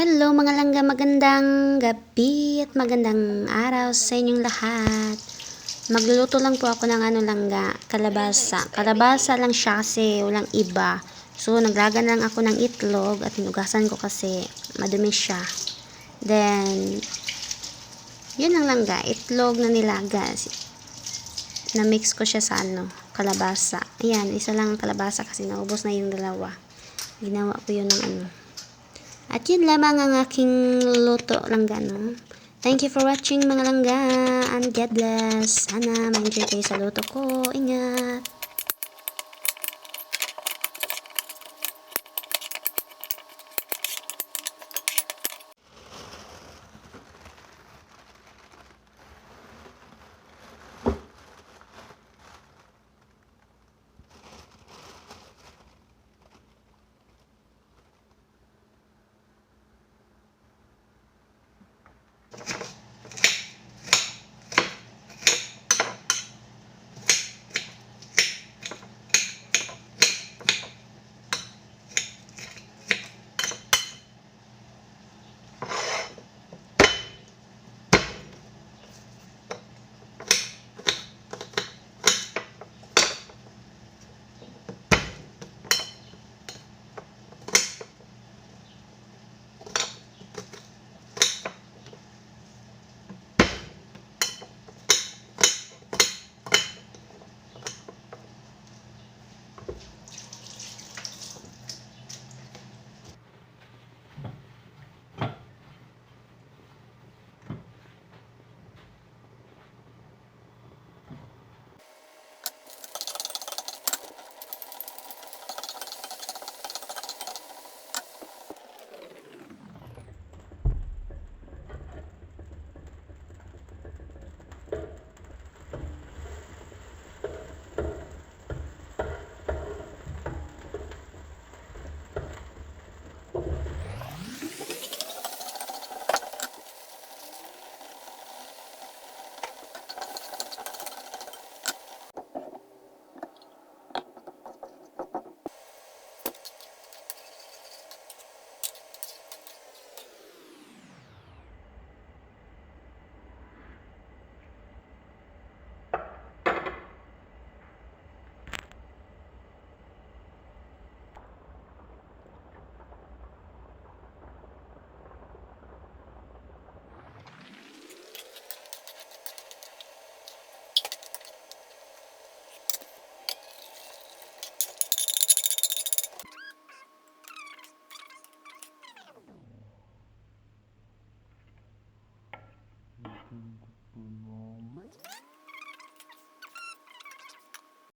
Hello mga langga, magandang gabi at magandang araw sa inyong lahat. Magluluto lang po ako ng langga, kalabasa. Kalabasa lang siya kasi walang iba. So naglagan lang ako ng itlog at hinugasan ko kasi madumi siya. Then, yun ang langga, itlog na nilaga. Na-mix ko siya sa kalabasa. Ayan, isa lang ang kalabasa kasi naubos na yung dalawa. Ginawa ko yun ng At yun lamang ang aking luto langga, no? Thank you for watching mga langga, and God bless. Sana ma-enjoy kayo sa luto ko. Ingat!